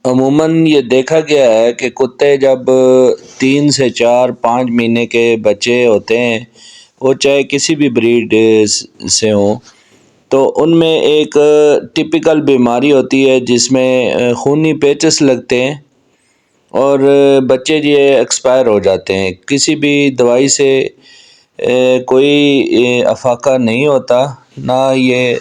عموماً یہ دیکھا گیا ہے کہ کتے جب 3 سے 4 5 مہینے کے بچے ہوتے ہیں، وہ چاہے کسی بھی بریڈ سے ہوں، تو ان میں ایک ٹپیکل بیماری ہوتی ہے جس میں خونی پیچس لگتے ہیں اور بچے یہ ایکسپائر ہو جاتے ہیں۔ کسی بھی دوائی سے کوئی افاقہ نہیں ہوتا، نہ یہ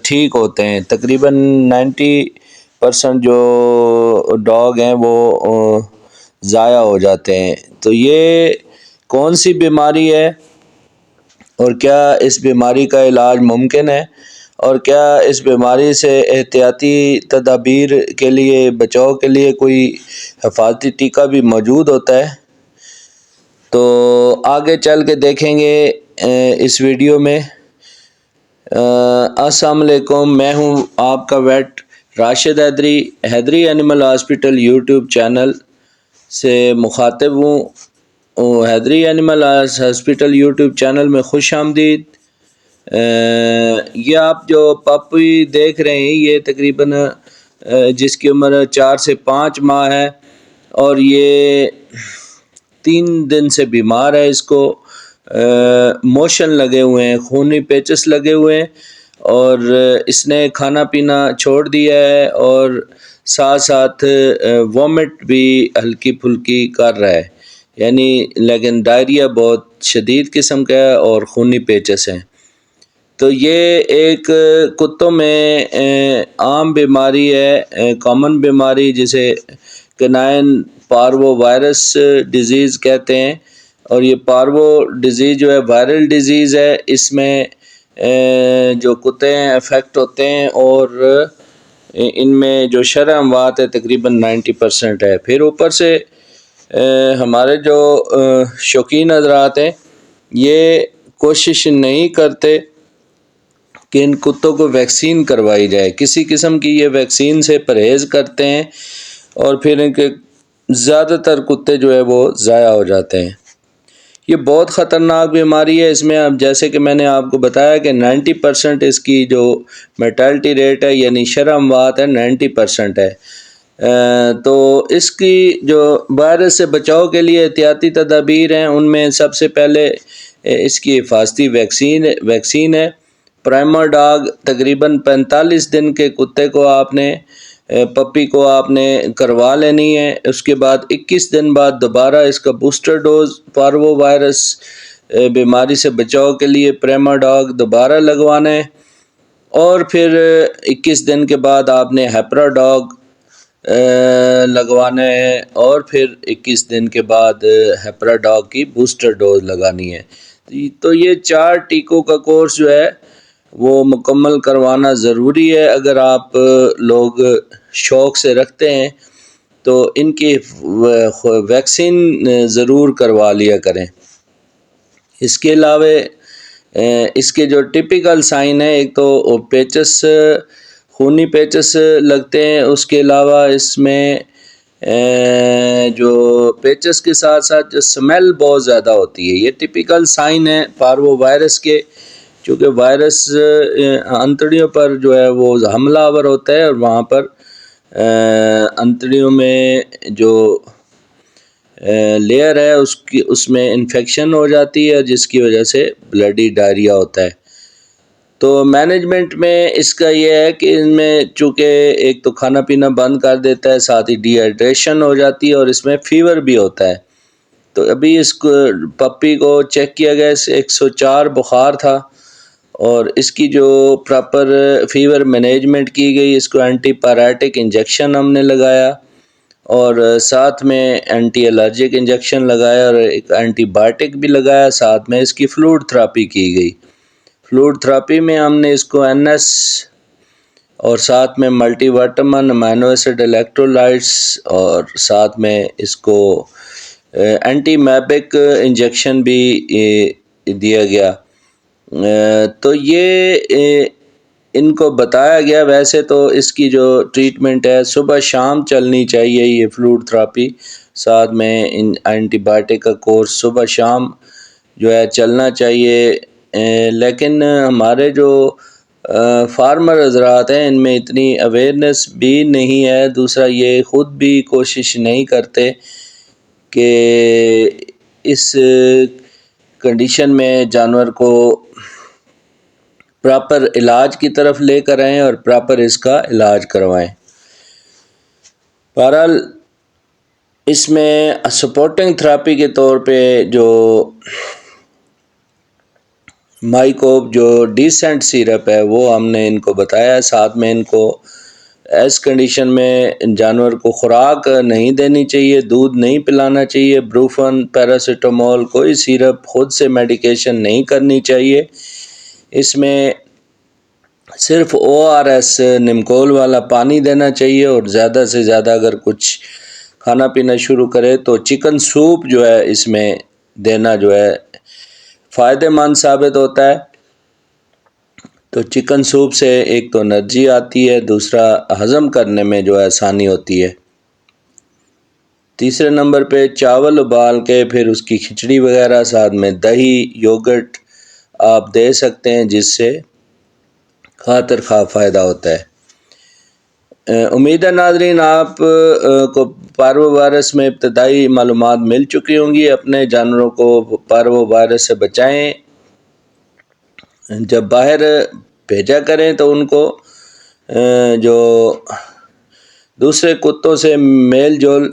ٹھیک ہوتے ہیں۔ تقریباً 90% جو ڈاگ ہیں وہ ضائع ہو جاتے ہیں۔ تو یہ کون سی بیماری ہے اور کیا اس بیماری کا علاج ممکن ہے، اور کیا اس بیماری سے احتیاطی تدابیر کے لیے بچاؤ کے لیے کوئی حفاظتی ٹیکہ بھی موجود ہوتا ہے، تو آگے چل کے دیکھیں گے اس ویڈیو میں۔ السلام علیکم، میں ہوں آپ کا ویٹ راشد حیدری۔ حیدری اینیمل ہاسپٹل یوٹیوب چینل سے مخاطب ہوں۔ حیدری اینیمل ہاسپٹل یوٹیوب چینل میں خوش آمدید۔ یہ آپ جو پپی دیکھ رہے ہیں، یہ تقریباً جس کی عمر 4 سے 5 ماہ ہے، اور یہ 3 دن سے بیمار ہے۔ اس کو موشن لگے ہوئے ہیں، خونی پیچس لگے ہوئے ہیں، اور اس نے کھانا پینا چھوڑ دیا ہے، اور ساتھ ساتھ وومٹ بھی ہلکی پھلکی کر رہا ہے، یعنی لیکن ڈائریا بہت شدید قسم کا ہے اور خونی پیچس ہیں۔ تو یہ ایک کتوں میں عام بیماری ہے، کامن بیماری، جسے کینائن پارو وائرس ڈیزیز کہتے ہیں، اور یہ پارو ڈیزیز جو ہے وائرل ڈیزیز ہے۔ اس میں جو کتے ہیں افیکٹ ہوتے ہیں، اور ان میں جو شرح اموات ہے تقریباً 90% ہے۔ پھر اوپر سے ہمارے جو شوقین حضرات ہیں، یہ کوشش نہیں کرتے کہ ان کتوں کو ویکسین کروائی جائے، کسی قسم کی یہ ویکسین سے پرہیز کرتے ہیں، اور پھر ان کے زیادہ تر کتے جو ہے وہ ضائع ہو جاتے ہیں۔ یہ بہت خطرناک بیماری ہے۔ اس میں اب جیسے کہ میں نے آپ کو بتایا کہ 90% اس کی جو میٹالٹی ریٹ ہے، یعنی شرح اموات ہے، 90% ہے۔ تو اس کی جو وائرس سے بچاؤ کے لیے احتیاطی تدابیر ہیں، ان میں سب سے پہلے اس کی حفاظتی ویکسین ہے۔ پرائمر ڈاگ تقریباً 45 دن کے کتے کو پپی کو آپ نے کروا لینی ہے۔ اس کے بعد 21 دن بعد دوبارہ اس کا بوسٹر ڈوز پارو وائرس بیماری سے بچاؤ کے لیے پرائمر ڈاگ دوبارہ لگوانا ہے، اور پھر 21 دن کے بعد آپ نے ہیپرا ڈاگ لگوانا ہے، اور پھر 21 دن کے بعد ہیپرا ڈاگ کی بوسٹر ڈوز لگانی ہے۔ تو یہ 4 ٹیکوں کا کورس جو ہے وہ مکمل کروانا ضروری ہے۔ اگر آپ لوگ شوق سے رکھتے ہیں تو ان کی ویکسین ضرور کروا لیا کریں۔ اس کے علاوہ اس کے جو ٹپیکل سائن ہیں، ایک تو پیچس، خونی پیچس لگتے ہیں۔ اس کے علاوہ اس میں جو پیچس کے ساتھ ساتھ جو سمیل بہت زیادہ ہوتی ہے، یہ ٹپیکل سائن ہے پارو وائرس کے، چونکہ وائرس انتڑیوں پر جو ہے وہ حملہ آور ہوتا ہے، اور وہاں پر انتڑیوں میں جو لیئر ہے اس میں انفیکشن ہو جاتی ہے، جس کی وجہ سے بلڈی ڈائریا ہوتا ہے۔ تو مینجمنٹ میں اس کا یہ ہے کہ ان میں چونکہ ایک تو کھانا پینا بند کر دیتا ہے، ساتھ ہی ڈی ہائیڈریشن ہو جاتی ہے، اور اس میں فیور بھی ہوتا ہے۔ تو ابھی اس کو پپی کو چیک کیا گیا، 104 بخار تھا، اور اس کی جو پراپر فیور مینجمنٹ کی گئی، اس کو اینٹی پیرائٹک انجیکشن ہم نے لگایا، اور ساتھ میں اینٹی الرجک انجیکشن لگایا، اور ایک اینٹی بائیوٹک بھی لگایا، ساتھ میں اس کی فلوئڈ تھراپی کی گئی۔ فلوئڈ تھراپی میں ہم نے اس کو NS اور ساتھ میں multi vitamin, amino acid, electrolytes, اور ساتھ میں اس کو اینٹی میبک انجیکشن بھی دیا گیا۔ تو یہ ان کو بتایا گیا۔ ویسے تو اس کی جو ٹریٹمنٹ ہے صبح شام چلنی چاہیے، یہ فلوئڈ تھراپی، ساتھ میں اینٹی بائیوٹک کا کورس صبح شام جو ہے چلنا چاہیے۔ لیکن ہمارے جو فارمر حضرات ہیں ان میں اتنی اویئرنیس بھی نہیں ہے، دوسرا یہ خود بھی کوشش نہیں کرتے کہ اس کنڈیشن میں جانور کو پراپر علاج کی طرف لے کر آئیں اور پراپر اس کا علاج کروائیں۔ بہرحال اس میں سپورٹنگ تھراپی کے طور پہ جو مائیکوب جو ڈیسنٹ سیرپ ہے وہ ہم نے ان کو بتایا ہے، ساتھ میں ان کو اس کنڈیشن میں جانور کو خوراک نہیں دینی چاہیے، دودھ نہیں پلانا چاہیے، بروفن، پیراسیٹامول، کوئی سیرپ، خود سے میڈیکیشن نہیں کرنی چاہیے۔ اس میں صرف ORS نمکول والا پانی دینا چاہیے، اور زیادہ سے زیادہ اگر کچھ کھانا پینا شروع کرے تو چکن سوپ جو ہے اس میں دینا جو ہے فائدہ مند ثابت ہوتا ہے۔ تو چکن سوپ سے ایک تو انرجی آتی ہے، دوسرا ہضم کرنے میں جو ہے آسانی ہوتی ہے۔ تیسرے نمبر پہ چاول ابال کے پھر اس کی کھچڑی وغیرہ، ساتھ میں دہی، یوگرٹ آپ دے سکتے ہیں، جس سے خاطر خواہ فائدہ ہوتا ہے۔ امید ہے ناظرین آپ کو پارو وائرس میں ابتدائی معلومات مل چکی ہوں گی۔ اپنے جانوروں کو پارو وائرس سے بچائیں، جب باہر بھیجا کریں تو ان کو جو دوسرے کتوں سے میل جول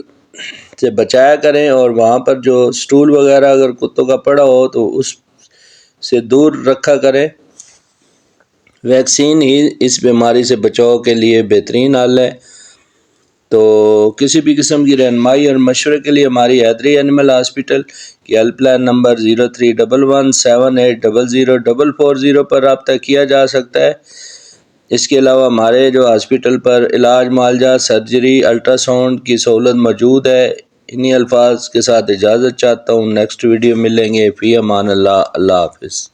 سے بچایا کریں، اور وہاں پر جو سٹول وغیرہ اگر کتوں کا پڑا ہو تو اس سے دور رکھا کریں۔ ویکسین ہی اس بیماری سے بچاؤ کے لیے بہترین حل ہے۔ تو کسی بھی قسم کی رہنمائی اور مشورے کے لیے ہماری حیدری اینیمل ہاسپٹل کی ہیلپ لائن نمبر 0311780040 پر رابطہ کیا جا سکتا ہے۔ اس کے علاوہ ہمارے جو ہاسپٹل پر علاج، معالجہ، سرجری، الٹرا ساؤنڈ کی سہولت موجود ہے۔ انہی الفاظ کے ساتھ اجازت چاہتا ہوں، نیکسٹ ویڈیو ملیں گے۔ فی امان اللہ، اللہ حافظ۔